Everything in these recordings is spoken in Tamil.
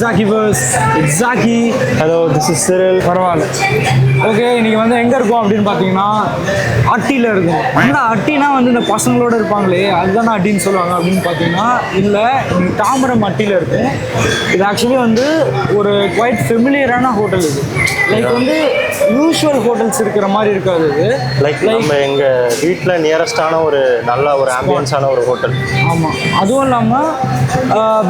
Zakivers. It's Zaki. Hello, this is Cyril. பரவாயில்ல. ஓகே, இன்னைக்கு வந்து எங்கே இருக்கோம் அப்படின்னு பார்த்தீங்கன்னா அட்டியில் இருக்கும். ஏன்னா அட்டினா வந்து இந்த பசங்களோட இருப்பாங்களே அதுதானே அட்டின்னு சொல்லுவாங்க அப்படின்னு பார்த்தீங்கன்னா இல்லை, இன்னைக்கு தாம்பரம் அட்டியில் இருக்கும். இது ஆக்சுவலி வந்து ஒரு குவைட் ஃபெமிலியரான ஹோட்டல். இது லைக் வந்து யூஷுவல் ஹோட்டல்ஸ் இருக்கிற மாதிரி இருக்காது. இது லைக் நம்ம எங்கள் வீட்டில் நியரஸ்டான ஒரு நல்ல ஒரு ஆம்பியன்ஸான ஒரு ஹோட்டல். ஆமாம், அதுவும் இல்லாமல்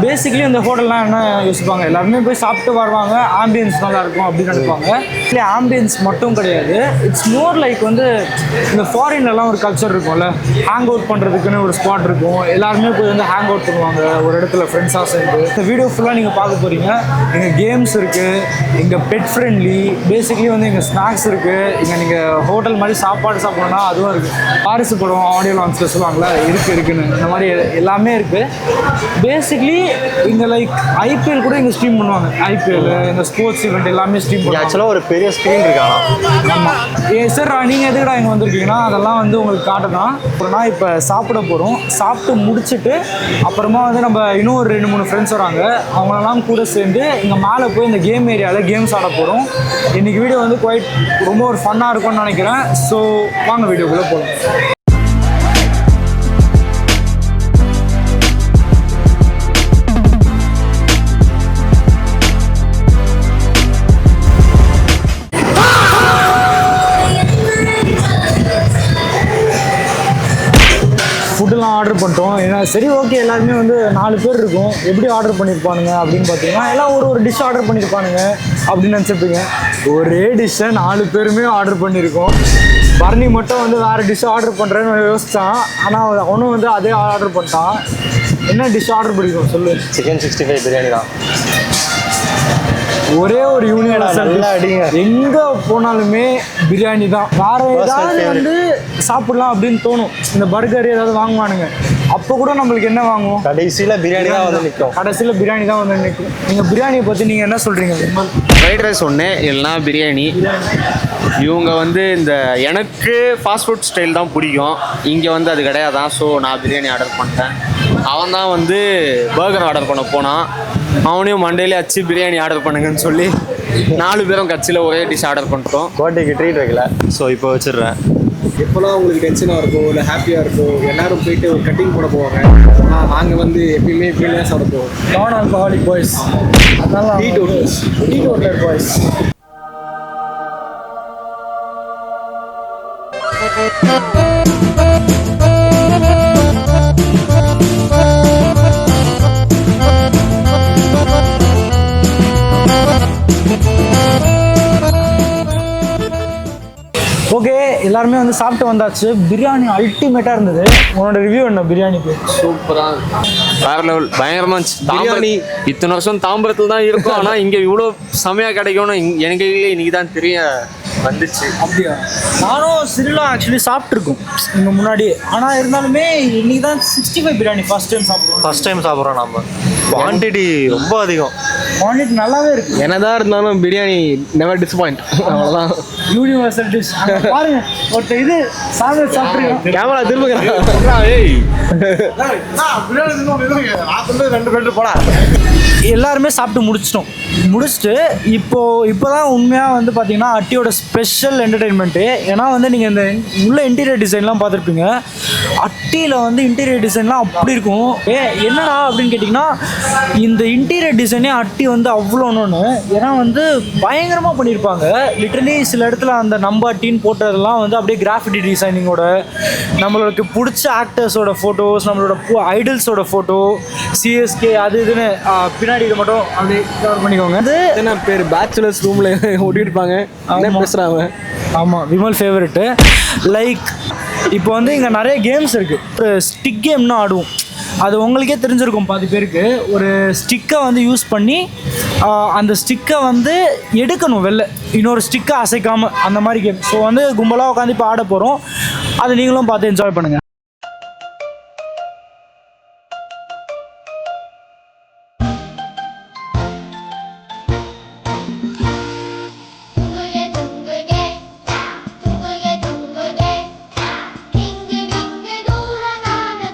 பேசிக்கலி இந்த ஹோட்டல்லாம் என்ன யோசிப்பாங்க, எல்லாருமே போய் சாப்பிட்டு வருவாங்க, ஆம்பியன்ஸ் நல்லா இருக்கும் அப்படின்னு நினைப்பாங்க. இல்லை, ஆம்பியன்ஸ் மட்டும் கிடையாது. இட்ஸ் மோர் லைக் வந்து இந்த ஃபாரின்லலாம் ஒரு கல்ச்சர் இருக்கும்ல, ஹேங் அவுட் பண்ணுறதுக்குன்னு ஒரு ஸ்பாட் இருக்கும். எல்லாருமே போய் வந்து ஹேங் அவுட் பண்ணுவாங்க ஒரு இடத்துல ஃப்ரெண்ட்ஸாக சேர்ந்து. இந்த வீடியோ ஃபுல்லாக நீங்கள் பார்க்க போகிறீங்க. இங்கே கேம்ஸ் இருக்குது, இங்கே பெட் ஃப்ரெண்ட்லி, பேசிக்கலி வந்து இங்கே ஸ்நாக்ஸ் இருக்குது. இங்கே நீங்கள் ஹோட்டல் மாதிரி சாப்பாடு சாப்பிடணும்னா அதுவும் இருக்குது. வாரிசு படம் ஆடியோ லான்ச்சில் சொல்லுவாங்களா இருக்குன்னு, இந்த மாதிரி எல்லாமே இருக்குது. பேசிக்கலி இங்கே லைக் ஐபிஎல் கூட இங்கே ஸ்ட்ரீம் பண்ணுவாங்க. ஐபிஎல் இந்த ஸ்போர்ட்ஸ் ஈவெண்ட் எல்லாமே ஸ்ட்ரீம் பண்ணுவாங்க. ஆக்சுவலாக ஒரு பெரிய ஸ்க்ரீன் இருக்காங்க. ஆமாம். சார், நீங்கள் எதுக்கடா இங்கே வந்திருக்கீங்கன்னா அதெல்லாம் வந்து உங்களுக்கு காட்டலாம். அப்புறம்னா இப்போ சாப்பிட போகிறோம். சாப்பிட்டு முடிச்சுட்டு அப்புறமா வந்து நம்ம இன்னும் ஒரு 2-3 ஃப்ரெண்ட்ஸ் வராங்க. அவங்களெல்லாம் கூட சேர்ந்து இங்கே மேலே போய் இந்த கேம் ஏரியாவில் கேம்ஸ் ஆட போகிறோம். இன்றைக்கி வீடியோ வந்து குவைட் ரொம்ப ஒரு ஃபன்னாக இருக்கும்னு நினைக்கிறேன். ஸோ வாங்க வீடியோக்குள்ளே போகலாம். ஃபுட்டுலாம் ஆர்டர் பண்ணிட்டோம். ஏன்னா சரி, ஓகே, எல்லாருமே வந்து 4 பேர் இருக்கும், எப்படி ஆர்டர் பண்ணியிருப்பானுங்க அப்படின்னு பார்த்தீங்கன்னா எல்லாம் ஒரு டிஷ் ஆர்டர் பண்ணியிருப்பானுங்க அப்படின்னு நினச்சிருப்பீங்க. ஒரே டிஷ்ஷை 4 பேருமே ஆர்டர் பண்ணியிருக்கோம். பரணி மட்டும் வந்து வேறு டிஷ் ஆர்டர் பண்ணுறேன்னு யோசித்தான். ஆனால் அவனும் வந்து அதே ஆர்டர் பண்ணிட்டான். என்ன டிஷ் ஆர்டர் பண்ணியிருக்கோம் சொல்லு? சிக்கன் 65 பிரியாணி தான். ஒரே ஒரு யூனிவர்சல் அடிங்க, எங்கே போனாலுமே பிரியாணி தான். வேறு ஏதாவது வந்து சாப்பிடலாம் அப்படின்னு தோணும். இந்த பர்கர் ஏதாவது வாங்குவானுங்க, அப்போ கூட நம்மளுக்கு என்ன வாங்குவோம்? கடைசியில் பிரியாணி தான் வந்து நிற்கும். கடைசியில் பிரியாணி தான் வந்து நிற்கும். நீங்கள் பிரியாணியை பற்றி நீங்கள் என்ன சொல்கிறீங்க? ஃப்ரைட் ரைஸ் ஒன்று, இல்லைனா பிரியாணி. இவங்க வந்து இந்த எனக்கு ஃபாஸ்ட் ஃபுட் ஸ்டைல் தான் பிடிக்கும். இங்கே வந்து அது கிடையாதான். ஸோ நான் பிரியாணி ஆர்டர் பண்ணிட்டேன். அவன் தான் வந்து பர்கர் ஆர்டர் பண்ண போனான். அவனையும் மண்டேலே அச்சு பிரியாணி ஆர்டர் பண்ணுங்கன்னு சொல்லி 4 பேரும் கட்சியில் ஒரே டிஷ் ஆர்டர் பண்ணிட்டோம். கோட்டைக்கு ட்ரீட் வைக்கல, ஸோ இப்போ வச்சிடுறேன். எப்போல்லாம் உங்களுக்கு டென்ஷனாக இருக்கும் இல்லை ஹாப்பியாக இருக்கும், எல்லாரும் போயிட்டு ஒரு கட்டிங் போட போவாங்க. ஆனால் நாங்கள் வந்து எப்பயுமே ஃபீலிங்காக சாப்பிட போவோம். நான் ஆல்கஹாலிக் பாய்ஸ், அதனால டீ டோட்டர் பாய்ஸ். ஓகே, எல்லாருமே வந்து சாப்பிட்டு வந்தாச்சு. பிரியாணி அல்டிமேட்டாக இருந்தது. உன்னோட ரிவ்யூ என்ன பிரியாணிக்கு? சூப்பராக, வேற லெவல், பயங்கரமாக இருந்துச்சு. பிரியாணி இத்தனை வருஷம் தாம்பரத்தில் தான் இருக்கும், ஆனால் இங்கே இவ்வளோ செமையாக கிடைக்கும்னு எனக்கு இன்னைக்கு தான் தெரிய வந்துச்சு. அப்படியா? நானும் சிறிலாம் ஆக்சுவலி சாப்பிட்ருக்கோம் இங்கே முன்னாடி. ஆனால் இருந்தாலுமே இன்னைக்கு தான் 65 பிரியாணி ஃபர்ஸ்ட் டைம் சாப்பிட்றோம். ஃபர்ஸ்ட் டைம் சாப்பிட்றோம். நம்ம குவான்டிட்டி ரொம்ப அதிகம். குவான்டிட்டி நல்லாவே இருக்குது. என்னதான் இருந்தாலும் பிரியாணி நெவர் டிசப்பாயிண்ட். அவ்வளோதான், யூனிவர்சல் டிஷ். பாருங்க, ஒருத்தர் இது சாப்பிட்ருக்கோம். கேமரா திரும்புகிறேன். எல்லாருமே சாப்பிட்டு முடிச்சுட்டு இப்போதான் உண்மையாக வந்து பார்த்தீங்கன்னா அட்டியோட ஸ்பெஷல் என்டர்டெயின்மெண்ட்டு. ஏன்னா வந்து நீங்கள் இந்த உள்ள இன்டீரியர் டிசைன்லாம் பார்த்துருப்பீங்க. அட்டியில் வந்து இன்டீரியர் டிசைன்லாம் அப்படி இருக்கும். என்னடா அப்படின்னு கேட்டிங்கன்னா, இந்த இன்டீரியர் டிசைனே அட்டி வந்து அவ்வளோ ஒன்று. ஏன்னா வந்து பயங்கரமாக பண்ணியிருப்பாங்க. லிட்டரலி சில இடத்துல அந்த நம்ப அட்டின்னு போட்டதெல்லாம் வந்து அப்படியே கிராஃபிட்டி டிசைனிங்கோட, நம்மளுக்கு பிடிச்ச ஆக்டர்ஸோட ஃபோட்டோஸ், நம்மளோட ஐடல்ஸோட ஃபோட்டோ, சிஎஸ்கே அது இதுன்னு பின்னாடி இது மட்டும் அப்படியே கவர் பண்ணிக்கோங்க. அது என்ன பேர், பேச்சுலர்ஸ் ரூமில் ஒட்டியிருப்பாங்க. என்ன பேசுகிறாங்க? ஆமாம், விமல் ஃபேவரெட்டு. லைக் இப்போ வந்து இங்கே நிறைய கேம்ஸ் இருக்குது. ஒரு ஸ்டிக் கேம்னு ஆடுவோம். அது உங்களுக்கே தெரிஞ்சிருக்கும் பாதி பேருக்கு. ஒரு ஸ்டிக்கை வந்து யூஸ் பண்ணி அந்த ஸ்டிக்கை வந்து எடுக்கணும் வெளில, இன்னொரு ஸ்டிக்கை அசைக்காமல், அந்த மாதிரி கேம். ஸோ வந்து கும்பலாக உட்காந்து இப்போ ஆட போகிறோம். அதை நீங்களும் பார்த்து என்ஜாய் பண்ணுங்கள்.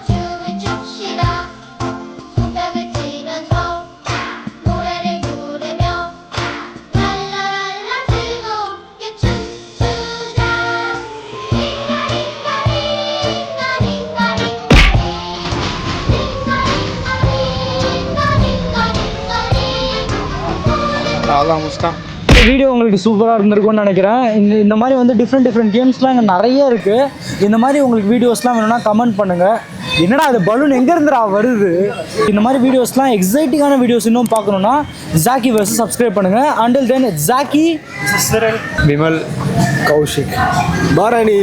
춤을 춥시다. 손뼉을 치면서 노래를 அவ்வளோ முடிச்சிட்டான். இந்த வீடியோ உங்களுக்கு சூப்பராக இருந்திருக்கும்னு நினைக்கிறேன். இந்த மாதிரி வந்து டிஃப்ரெண்ட் கேம்ஸ்லாம் இங்கே நிறைய இருக்குது. இந்த மாதிரி உங்களுக்கு வீடியோஸ்லாம் வேணும்னா கமெண்ட் பண்ணுங்கள். என்னடா அது பலூன் எங்கேருந்துடா வருது? இந்த மாதிரி வீடியோஸ்லாம் எக்ஸைட்டிங்கான வீடியோஸ் இன்னும் பார்க்கணுன்னா ஜாக்கி வர்ஸ் சப்ஸ்கிரைப் பண்ணுங்கள். Until then Jackie, Vimal, Kaushik, Barani.